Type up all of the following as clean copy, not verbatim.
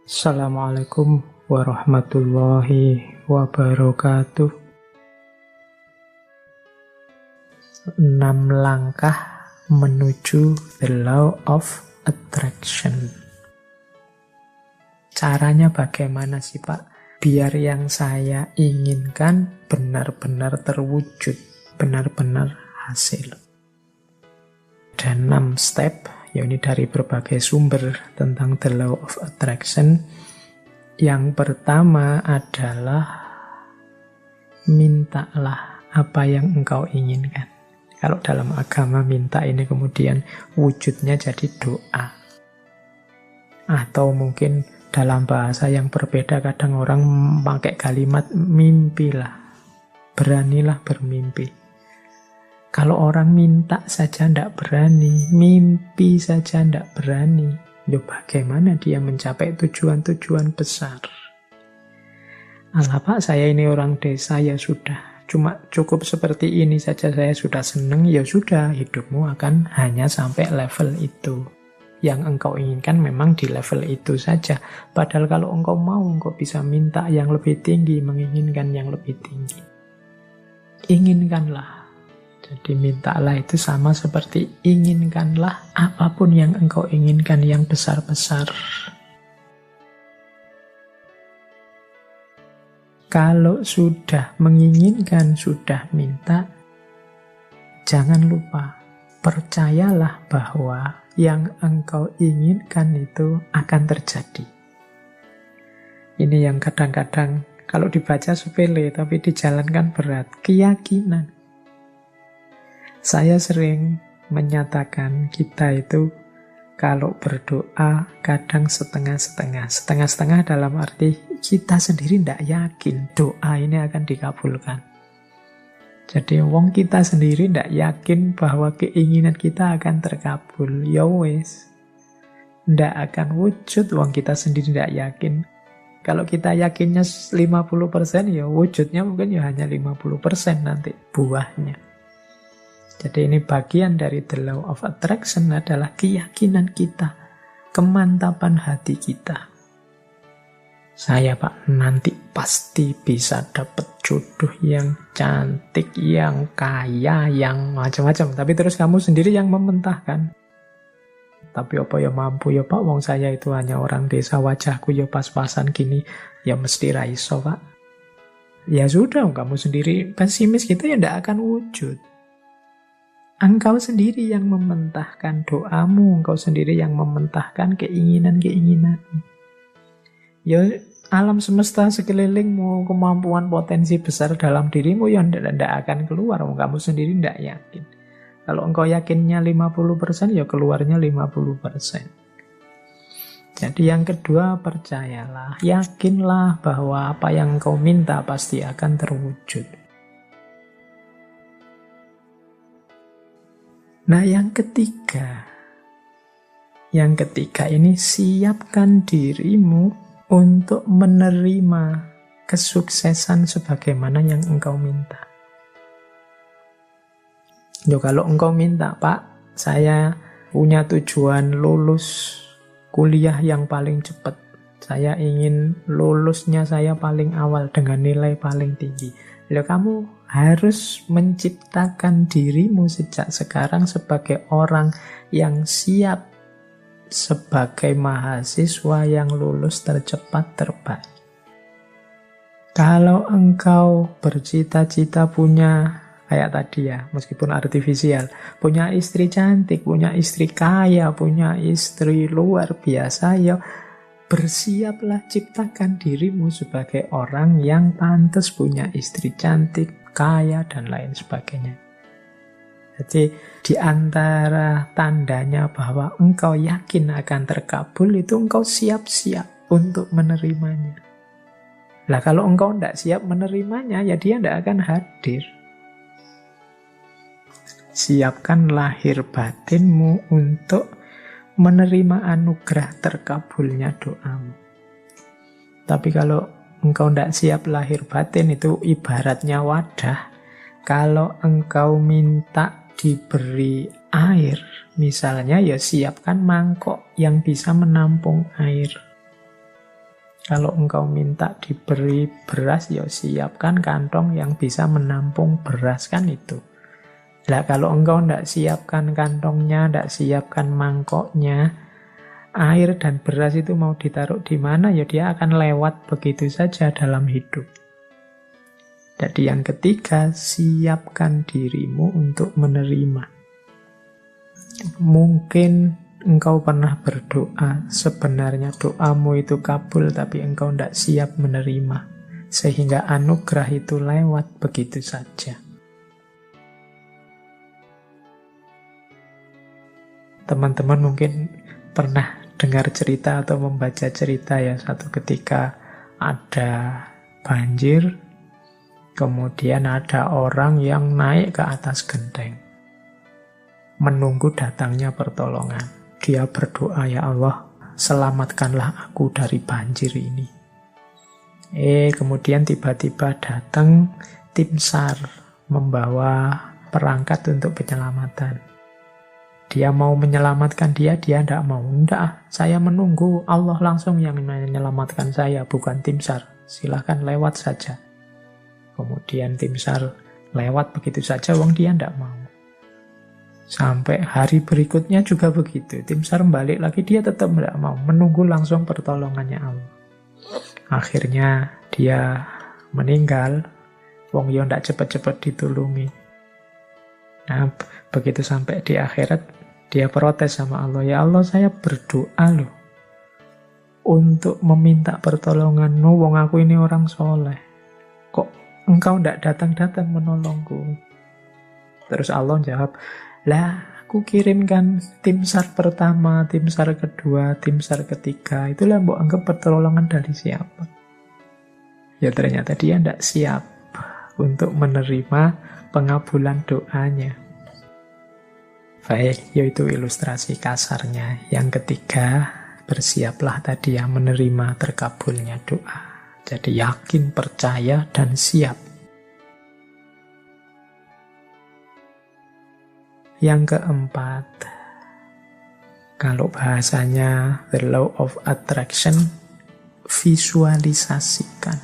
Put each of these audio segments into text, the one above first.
Assalamualaikum warahmatullahi wabarakatuh. 6 langkah menuju the law of attraction. Caranya bagaimana sih Pak? Biar yang saya inginkan benar-benar terwujud, benar-benar hasil. Ada 6 step, ya ini dari berbagai sumber tentang the law of attraction. Yang pertama adalah mintalah apa yang engkau inginkan. Kalau dalam agama minta ini kemudian wujudnya jadi doa. Atau mungkin dalam bahasa yang berbeda kadang orang pakai kalimat mimpilah. Beranilah bermimpi. Kalau orang minta saja tidak berani, mimpi saja tidak berani, ya bagaimana dia mencapai tujuan-tujuan besar? Alah Pak, saya ini orang desa, ya sudah. Cuma cukup seperti ini saja saya sudah senang, ya sudah. Hidupmu akan hanya sampai level itu. Yang engkau inginkan memang di level itu saja. Padahal kalau engkau mau, engkau bisa minta yang lebih tinggi, menginginkan yang lebih tinggi. Inginkanlah. Jadi mintalah itu sama seperti inginkanlah apapun yang engkau inginkan yang besar-besar. Kalau sudah menginginkan, sudah minta, jangan lupa, percayalah bahwa yang engkau inginkan itu akan terjadi. Ini yang kadang-kadang kalau dibaca sepele tapi dijalankan berat, keyakinan. Saya sering menyatakan kita itu kalau berdoa kadang setengah-setengah. Setengah-setengah dalam arti kita sendiri tidak yakin doa ini akan dikabulkan. Jadi wong kita sendiri tidak yakin bahwa keinginan kita akan terkabul. Ya wes, tidak akan wujud wong kita sendiri tidak yakin. Kalau kita yakinnya 50%, ya wujudnya mungkin ya hanya 50% nanti buahnya. Jadi ini bagian dari the law of attraction adalah keyakinan kita, kemantapan hati kita. Saya Pak nanti pasti bisa dapat jodoh yang cantik, yang kaya, yang macam-macam. Tapi terus kamu sendiri yang mementahkan. Tapi apa ya mampu ya Pak, wong saya itu hanya orang desa, wajahku ya pas-pasan gini, ya mesti raiso Pak. Ya sudah, kamu sendiri pesimis gitu ya tidak akan wujud. Engkau sendiri yang mementahkan doamu, engkau sendiri yang mementahkan keinginan-keinginanmu. Ya alam semesta sekelilingmu, kemampuan potensi besar dalam dirimu yang tidak akan keluar, kamu sendiri tidak yakin. Kalau engkau yakinnya 50%, ya keluarnya 50%. Jadi yang kedua, percayalah, yakinlah bahwa apa yang engkau minta pasti akan terwujud. Nah yang ketiga ini siapkan dirimu untuk menerima kesuksesan sebagaimana yang engkau minta. Yo, kalau engkau minta, Pak, saya punya tujuan lulus kuliah yang paling cepat. Saya ingin lulusnya saya paling awal dengan nilai paling tinggi. Lalu kamu harus menciptakan dirimu sejak sekarang sebagai orang yang siap sebagai mahasiswa yang lulus tercepat terbaik. Kalau engkau bercita-cita punya, kayak tadi ya, meskipun artifisial, punya istri cantik, punya istri kaya, punya istri luar biasa, ya bersiaplah ciptakan dirimu sebagai orang yang pantas punya istri cantik, kaya, dan lain sebagainya. Jadi di antara tandanya bahwa engkau yakin akan terkabul itu engkau siap-siap untuk menerimanya. Lah kalau engkau tidak siap menerimanya, ya dia tidak akan hadir. Siapkan lahir batinmu untuk menerima anugerah terkabulnya doamu. Tapi kalau engkau tidak siap lahir batin, itu ibaratnya wadah. Kalau engkau minta diberi air, misalnya, ya siapkan mangkok yang bisa menampung air. Kalau engkau minta diberi beras, ya siapkan kantong yang bisa menampung beras, kan itu. Lah kalau engkau tidak siapkan kantongnya, tidak siapkan mangkoknya, air dan beras itu mau ditaruh di mana, ya dia akan lewat begitu saja dalam hidup. Jadi yang ketiga, siapkan dirimu untuk menerima. Mungkin engkau pernah berdoa, sebenarnya doamu itu kabul, tapi engkau tidak siap menerima. Sehingga anugerah itu lewat begitu saja. Teman-teman mungkin pernah dengar cerita atau membaca cerita ya, satu ketika ada banjir, kemudian ada orang yang naik ke atas genteng, menunggu datangnya pertolongan. Dia berdoa, ya Allah, selamatkanlah aku dari banjir ini. Kemudian tiba-tiba datang tim SAR membawa perangkat untuk penyelamatan. Dia mau menyelamatkan dia tidak mau. Tidak, saya menunggu Allah langsung yang menyelamatkan saya, bukan tim SAR. Silahkan lewat saja. Kemudian tim SAR lewat begitu saja, dia tidak mau. Sampai hari berikutnya juga begitu. Tim SAR balik lagi, dia tetap tidak mau. Menunggu langsung pertolongannya Allah. Akhirnya dia meninggal. Dia tidak cepat-cepat ditulungi. Nah, begitu sampai di akhirat, dia protes sama Allah. Ya Allah, saya berdoa loh untuk meminta pertolongan-Mu. Wong aku ini orang soleh. Kok engkau tidak datang-datang menolongku? Terus Allah jawab, lah aku kirimkan tim SAR pertama, tim SAR kedua, tim SAR ketiga. Itulah mbok anggap pertolongan dari siapa? Ya ternyata dia tidak siap untuk menerima pengabulan doanya. Baik, yaitu ilustrasi kasarnya. Yang ketiga, bersiaplah tadi ya menerima terkabulnya doa. Jadi yakin, percaya, dan siap. Yang keempat, kalau bahasanya the law of attraction, visualisasikan.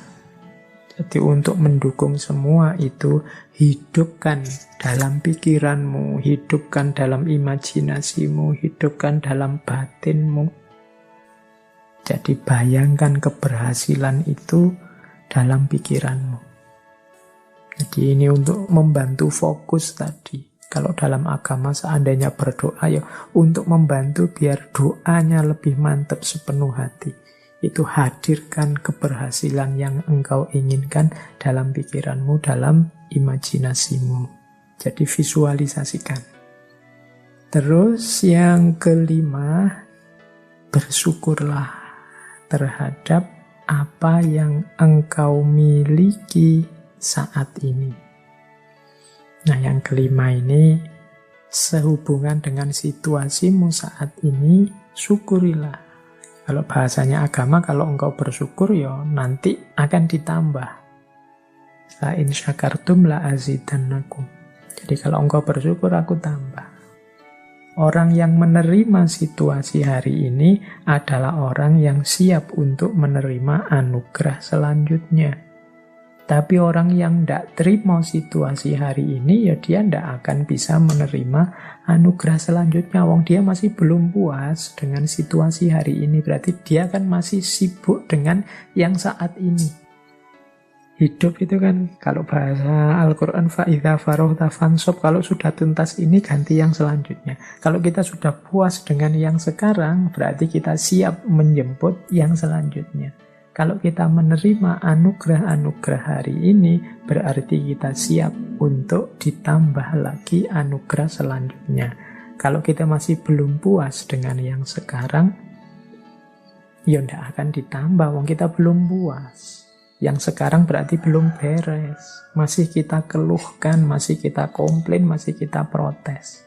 Jadi untuk mendukung semua itu, hidupkan dalam pikiranmu, hidupkan dalam imajinasimu, hidupkan dalam batinmu. Jadi bayangkan keberhasilan itu dalam pikiranmu. Jadi ini untuk membantu fokus tadi. Kalau dalam agama seandainya berdoa, ya untuk membantu biar doanya lebih mantap sepenuh hati. Itu hadirkan keberhasilan yang engkau inginkan dalam pikiranmu, dalam imajinasimu. Jadi visualisasikan. Terus yang kelima, bersyukurlah terhadap apa yang engkau miliki saat ini. Nah, yang kelima ini sehubungan dengan situasimu saat ini, syukurilah. Kalau bahasanya agama, kalau engkau bersyukur, ya nanti akan ditambah. La in syakartum la azidannakum. Jadi kalau engkau bersyukur, aku tambah. Orang yang menerima situasi hari ini adalah orang yang siap untuk menerima anugerah selanjutnya. Tapi orang yang tidak terima situasi hari ini, ya dia tidak akan bisa menerima anugerah selanjutnya. Wong dia masih belum puas dengan situasi hari ini. Berarti dia kan masih sibuk dengan yang saat ini. Hidup itu kan, kalau bahasa Al-Quran, fa'idha farohta fansob, kalau sudah tuntas ini, ganti yang selanjutnya. Kalau kita sudah puas dengan yang sekarang, berarti kita siap menjemput yang selanjutnya. Kalau kita menerima anugerah-anugerah hari ini, berarti kita siap untuk ditambah lagi anugerah selanjutnya. Kalau kita masih belum puas dengan yang sekarang, ya tidak akan ditambah, wong kita belum puas. Yang sekarang berarti belum beres. Masih kita keluhkan, masih kita komplain, masih kita protes.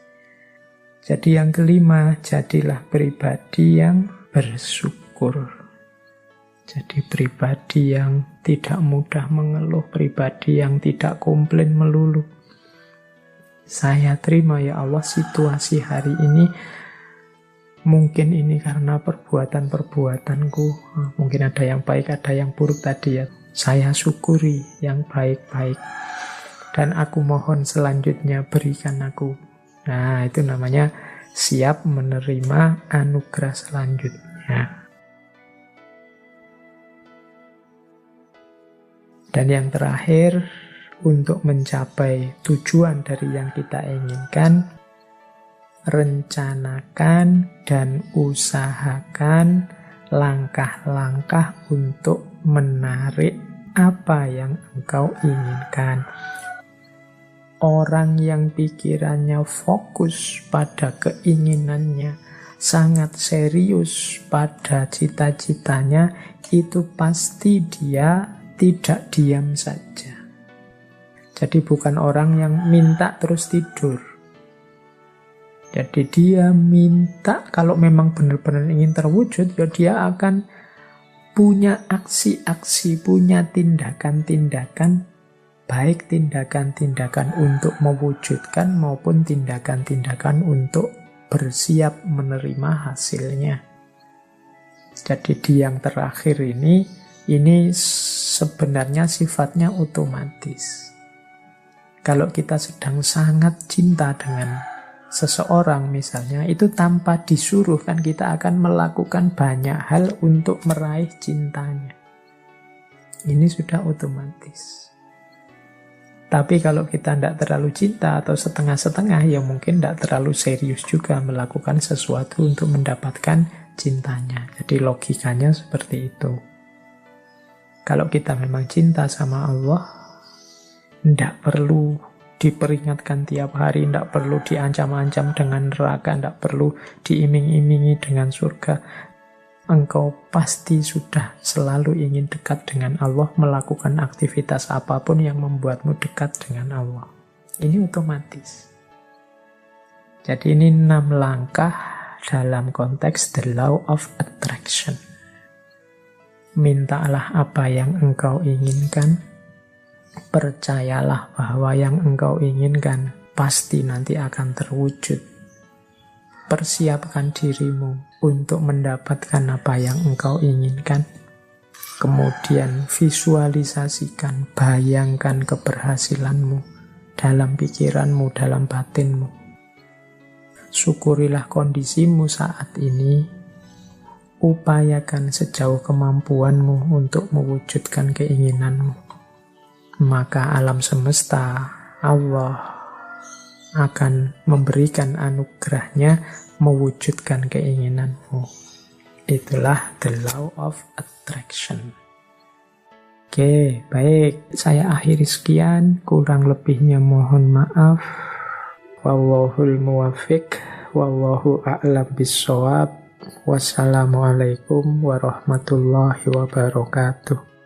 Jadi yang kelima, jadilah pribadi yang bersyukur. Jadi pribadi yang tidak mudah mengeluh, pribadi yang tidak komplain melulu. Saya terima ya Allah situasi hari ini mungkin ini karena perbuatan-perbuatanku. Mungkin ada yang baik, ada yang buruk tadi ya. Saya syukuri yang baik-baik. Dan aku mohon selanjutnya berikan aku. Nah, itu namanya siap menerima anugerah selanjutnya. Dan yang terakhir, untuk mencapai tujuan dari yang kita inginkan, rencanakan dan usahakan langkah-langkah untuk menarik apa yang engkau inginkan. Orang yang pikirannya fokus pada keinginannya, sangat serius pada cita-citanya, itu pasti dia tidak diam saja. Jadi bukan orang yang minta terus tidur. Jadi dia minta, kalau memang benar-benar ingin terwujud, ya dia akan punya aksi-aksi, punya tindakan-tindakan, baik tindakan-tindakan untuk mewujudkan maupun tindakan-tindakan untuk bersiap menerima hasilnya. Jadi di yang terakhir ini sebenarnya sifatnya otomatis. Kalau kita sedang sangat cinta dengan seseorang misalnya, itu tanpa disuruh kan kita akan melakukan banyak hal untuk meraih cintanya. Ini sudah otomatis. Tapi kalau kita tidak terlalu cinta atau setengah-setengah, ya mungkin tidak terlalu serius juga melakukan sesuatu untuk mendapatkan cintanya. Jadi logikanya seperti itu. Kalau kita memang cinta sama Allah, tidak perlu diperingatkan tiap hari, tidak perlu diancam-ancam dengan neraka, tidak perlu diiming-imingi dengan surga. Engkau pasti sudah selalu ingin dekat dengan Allah, melakukan aktivitas apapun yang membuatmu dekat dengan Allah. Ini otomatis. Jadi ini 6 langkah dalam konteks the law of attraction. Mintalah apa yang engkau inginkan, percayalah bahwa yang engkau inginkan pasti nanti akan terwujud. Persiapkan dirimu untuk mendapatkan apa yang engkau inginkan. Kemudian visualisasikan, bayangkan keberhasilanmu dalam pikiranmu, dalam batinmu. Syukurilah kondisimu saat ini. Upayakan sejauh kemampuanmu untuk mewujudkan keinginanmu. Maka alam semesta, Allah akan memberikan anugerahnya mewujudkan keinginanmu. Itulah the law of attraction. Oke, baik. Saya akhiri sekian. Kurang lebihnya mohon maaf. Wallahul muwaffiq. Wallahu a'lam bissawab. Wassalamualaikum warahmatullahi wabarakatuh.